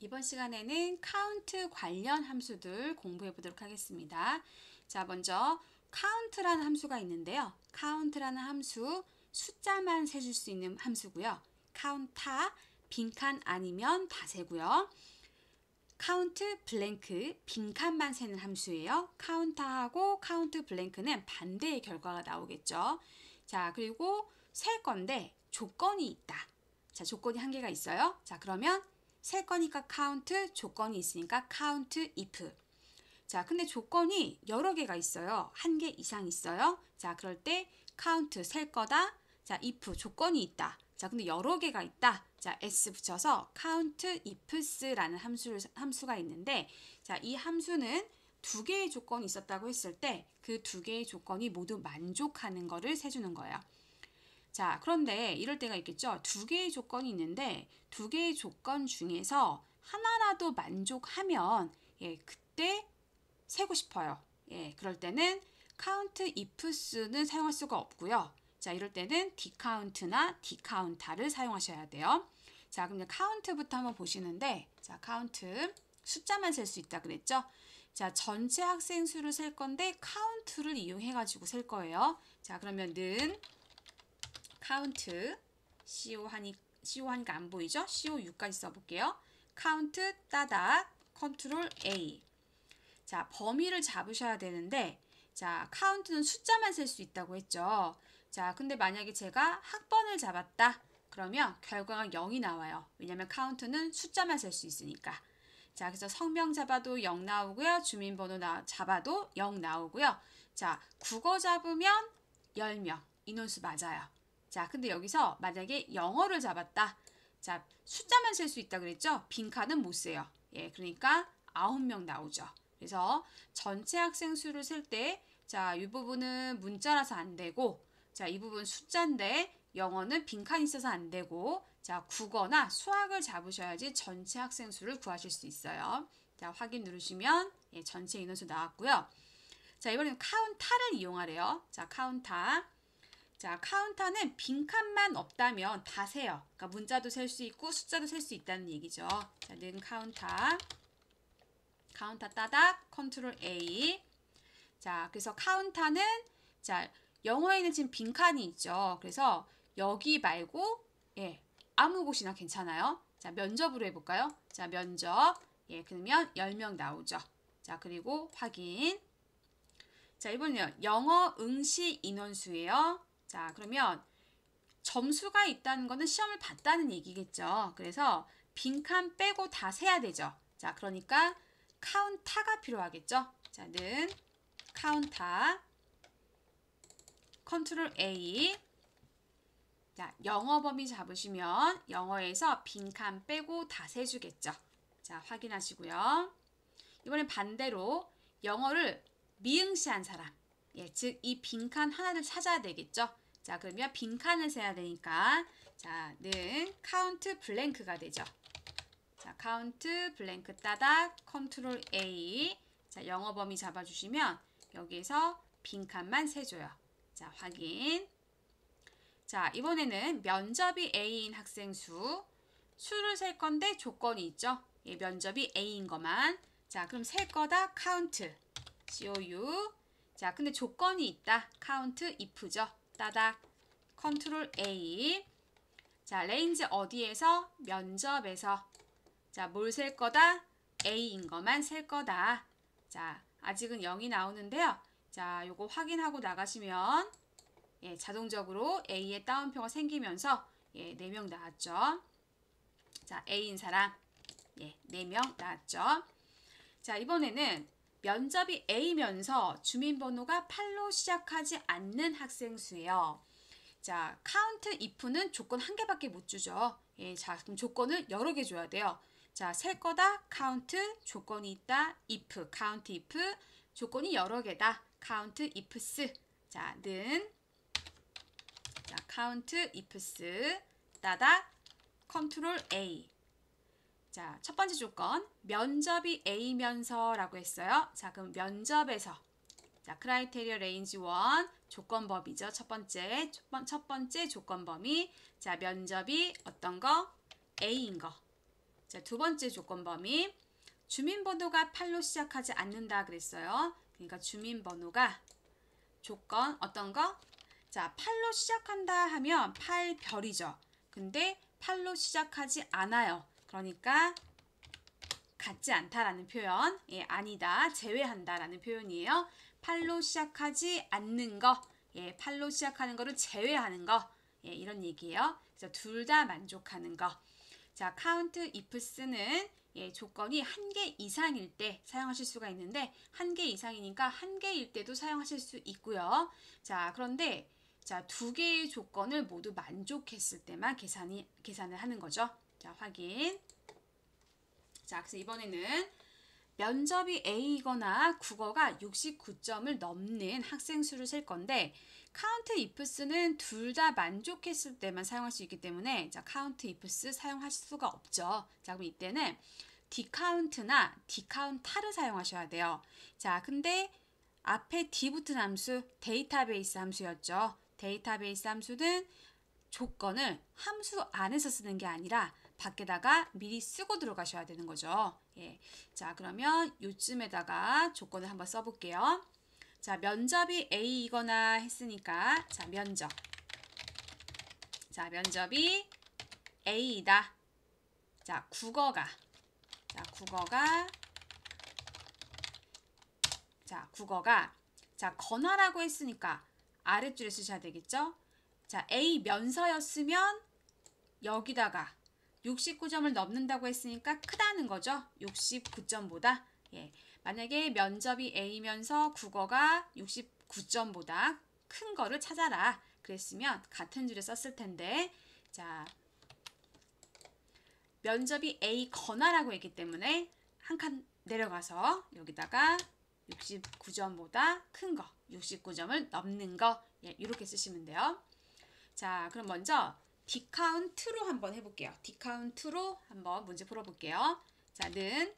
이번 시간에는 카운트 관련 함수들 공부해 보도록 하겠습니다. 자, 먼저 count라는 함수가 있는데요. count라는 함수, 숫자만 세줄 수 있는 함수고요. count타, 빈칸 아니면 다 세고요. count blank, 빈칸만 세는 함수예요. count하고 count blank는 반대의 결과가 나오겠죠. 자, 그리고 셀 건데 조건이 있다. 자, 조건이 한 개가 있어요. 자, 그러면 셀 거니까 count, 조건이 있으니까 count if. 자, 근데 조건이 여러 개가 있어요. 한 개 이상 있어요. 자, 그럴 때 count 셀 거다. 자, if 조건이 있다. 자, 근데 여러 개가 있다. 자, s 붙여서 count ifs라는 함수가 있는데, 자, 이 함수는 두 개의 조건이 있었다고 했을 때 그 두 개의 조건이 모두 만족하는 거를 세주는 거예요. 자, 그런데 이럴 때가 있겠죠. 두 개의 조건이 있는데 두 개의 조건 중에서 하나라도 만족하면 그때 세고 싶어요. 그럴 때는 count ifs는 사용할 수가 없고요. 자, 이럴 때는 decount나 decounta를 사용하셔야 돼요. 자, 그럼 이제 count부터 한번 보시는데, 자, count 숫자만 셀 수 있다 그랬죠? 자, 전체 학생 수를 셀 건데 count를 이용해 가지고 셀 거예요. 자, 그러면은 count, CO 하니까 안 보이죠? CO6까지 써볼게요. count 따닥 컨트롤 A. 자, 범위를 잡으셔야 되는데, 자, count는 숫자만 셀 수 있다고 했죠. 자, 근데 만약에 제가 학번을 잡았다. 그러면 결과가 0이 나와요. 왜냐면 count는 숫자만 셀 수 있으니까. 자, 그래서 성명 잡아도 0 나오고요. 주민번호 잡아도 0 나오고요. 자, 국어 잡으면 10명. 인원수 맞아요. 자, 근데 여기서 만약에 영어를 잡았다. 자, 숫자만 셀 수 있다 그랬죠? 빈칸은 못 세요. 그러니까 9명 나오죠. 그래서 전체 학생 수를 셀 때, 자, 이 부분은 문자라서 안 되고, 자, 이 부분 숫자인데 영어는 빈칸이 있어서 안 되고, 자, 국어나 수학을 잡으셔야지 전체 학생 수를 구하실 수 있어요. 자, 확인 누르시면 전체 인원수 나왔고요. 자, 이번에는 count타를 이용하래요. 자, count타. 자, count타는 빈칸만 없다면 다 세요. 그러니까 문자도 셀 수 있고 숫자도 셀 수 있다는 얘기죠. 자, 는 count타. count타 따닥 컨트롤 A. 자, 그래서 count타는 자, 영어에는 지금 빈칸이 있죠. 그래서 여기 말고 아무 곳이나 괜찮아요. 자, 면접으로 해볼까요? 자, 면접. 그러면 10명 나오죠. 자, 그리고 확인. 자, 이번에요. 영어 응시 인원수예요. 자, 그러면 점수가 있다는 거는 시험을 봤다는 얘기겠죠. 그래서 빈칸 빼고 다 세야 되죠. 자, 그러니까 count타가 필요하겠죠. 자, 는 count타 컨트롤 A. 자, 영어 범위 잡으시면 영어에서 빈칸 빼고 다 세주겠죠. 자, 확인하시고요. 이번엔 반대로 영어를 미응시한 사람, 즉 이 빈칸 하나를 찾아야 되겠죠. 자, 그러면 빈칸을 세야 되니까 자, 는 count blank가 되죠. 자, count blank 따닥 컨트롤 A. 자, 영어 범위 잡아주시면 여기에서 빈칸만 세줘요. 자, 확인. 자, 이번에는 면접이 A인 학생 수를 셀 건데 조건이 있죠. 면접이 A인 것만. 자, 그럼 셀 거다 count, COU. 자, 근데 조건이 있다. count if죠. 따닥 컨트롤 A. 자, 레인지 어디에서? 면접에서. 자, 뭘 셀 거다? A인 것만 셀 거다. 자, 아직은 0이 나오는데요. 자, 요거 확인하고 나가시면 자동적으로 A의 따옴표가 생기면서 4명 나왔죠. 자, A인 사람 4명 나왔죠. 자, 이번에는 면접이 A면서 주민번호가 8로 시작하지 않는 학생 수예요. 자, count if는 조건 한 개밖에 못 주죠. 자, 그럼 조건을 여러 개 줘야 돼요. 자, 셀 거다 count 조건이 있다 if count if 조건이 여러 개다 count ifs. 자, 는 자, count ifs 따닥 컨트롤 A. 자, 첫 번째 조건 면접이 A면서라고 했어요. 자, 그럼 면접에서 자, 크라이테리어 레인지 1 조건범위죠. 첫 번째 조건범위. 자, 면접이 어떤 거? A인 거. 자, 두 번째 조건 범위. 주민번호가 8로 시작하지 않는다 그랬어요. 그러니까 주민번호가 조건 어떤 거? 자, 8로 시작한다 하면 8별이죠. 근데 8로 시작하지 않아요. 그러니까 같지 않다라는 표현, 예, 아니다, 제외한다라는 표현이에요. 8로 시작하지 않는 거, 예, 8로 시작하는 거를 제외하는 거, 예, 이런 얘기예요. 그래서 둘 다 만족하는 거. 자, count ifs는 예, 조건이 한 개 이상일 때 사용하실 수가 있는데 한 개 이상이니까 한 개일 때도 사용하실 수 있고요. 자, 그런데 자, 두 개의 조건을 모두 만족했을 때만 계산을 하는 거죠. 자, 확인. 자, 그래서 이번에는 면접이 A이거나 국어가 69점을 넘는 학생 수를 셀 건데 count ifs는 둘 다 만족했을 때만 사용할 수 있기 때문에 자, count ifs 사용하실 수가 없죠. 자, 그럼 이때는 decount나 decounta를 사용하셔야 돼요. 자, 근데 앞에 d 붙은 함수 데이터베이스 함수였죠. 데이터베이스 함수는 조건을 함수 안에서 쓰는 게 아니라 밖에다가 미리 쓰고 들어가셔야 되는 거죠. 예. 자, 그러면 요쯤에다가 조건을 한번 써볼게요. 자, 면접이 A이거나 했으니까 자, 면접. 자, 면접이 A이다. 자, 국어가 자, 건하라고 했으니까 아랫줄에 쓰셔야 되겠죠? 자, A 면서였으면 여기다가 69점을 넘는다고 했으니까 크다는 거죠. 69점보다. 예. 만약에 면접이 A면서 국어가 69점보다 큰 거를 찾아라. 그랬으면 같은 줄에 썼을 텐데 자, 면접이 A 건하라고 했기 때문에 한 칸 내려가서 여기다가 69점보다 큰 거, 69점을 넘는 거 예, 이렇게 쓰시면 돼요. 자, 그럼 먼저 decount로 한번 해볼게요. decount로 한번 문제 풀어볼게요. 자, 는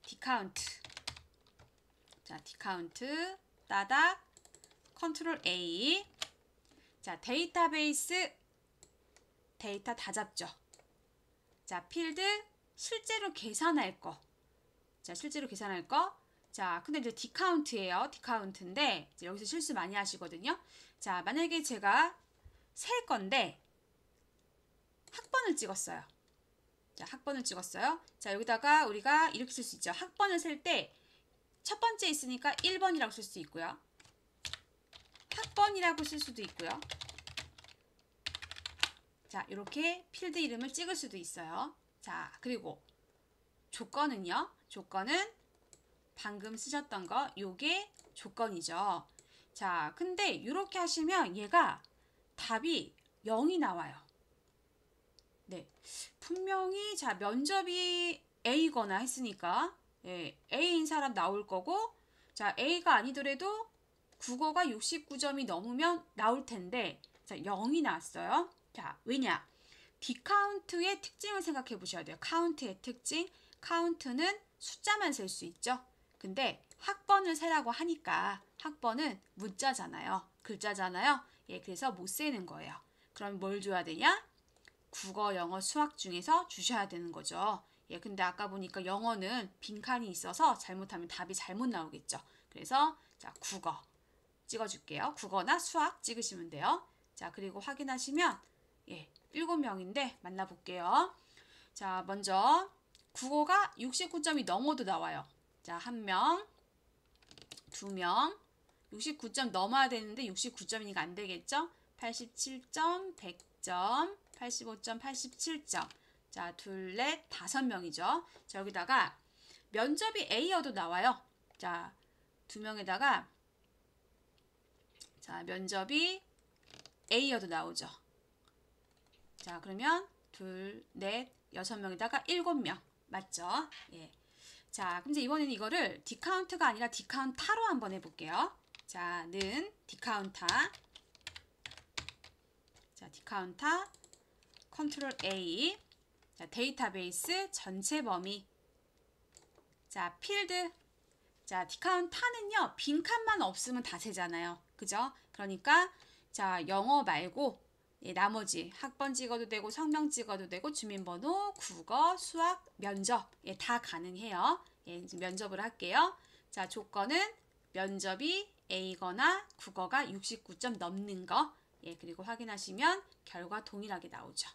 decount. 자, decount 따닥 컨트롤 A. 자, 데이터베이스 데이터 다 잡죠. 자, 필드 실제로 계산할 거. 자, 실제로 계산할 거. 자, 근데 이제 decount예요. decount인데 여기서 실수 많이 하시거든요. 자, 만약에 제가 셀 건데 학번을 찍었어요. 자, 학번을 찍었어요. 자, 여기다가 우리가 이렇게 쓸 수 있죠. 학번을 셀 때 첫 번째 있으니까 1번이라고 쓸 수 있고요. 학번이라고 쓸 수도 있고요. 자, 이렇게 필드 이름을 찍을 수도 있어요. 자, 그리고 조건은요. 조건은 방금 쓰셨던 거 요게 조건이죠. 자, 근데 이렇게 하시면 얘가 답이 0이 나와요. 네, 분명히 자, 면접이 A거나 했으니까 예, A인 사람 나올 거고 자, A가 아니더라도 국어가 69점이 넘으면 나올 텐데 자, 0이 나왔어요. 자, 왜냐? decount의 특징을 생각해 보셔야 돼요. count의 특징. count는 숫자만 셀 수 있죠. 근데 학번을 세라고 하니까 학번은 문자잖아요. 글자잖아요. 예, 그래서 못 세는 거예요. 그럼 뭘 줘야 되냐? 국어, 영어, 수학 중에서 주셔야 되는 거죠. 예, 근데 아까 보니까 영어는 빈칸이 있어서 잘못하면 답이 잘못 나오겠죠. 그래서 자, 국어 찍어줄게요. 국어나 수학 찍으시면 돼요. 자, 그리고 확인하시면 예, 7명인데 만나볼게요. 자, 먼저 국어가 69점이 넘어도 나와요. 자, 1명, 2명, 69점 넘어야 되는데 69점이니까 안 되겠죠? 87점, 100점, 85점, 87점. 자, 둘, 넷, 5명이죠. 자, 여기다가 면접이 A여도 나와요. 자, 2명에다가 자, 면접이 A여도 나오죠. 자, 그러면 둘, 넷, 6명에다가 7명. 맞죠? 예. 자, 그럼 이제 이번에는 이거를 decount가 아니라 decounta로 한번 해볼게요. 자, 는 decount. 자, decount 컨트롤 A. 자, 데이터베이스 전체 범위. 자, 필드. 자, decount는요 빈칸만 없으면 다 세잖아요. 그죠? 그러니까 자, 영어 말고 예, 나머지 학번 찍어도 되고 성명 찍어도 되고 주민번호, 국어, 수학, 면접 예, 다 가능해요. 예, 이제 면접을 할게요. 자, 조건은 면접이 A거나 국어가 69점 넘는 거. 예, 그리고 확인하시면 결과 동일하게 나오죠.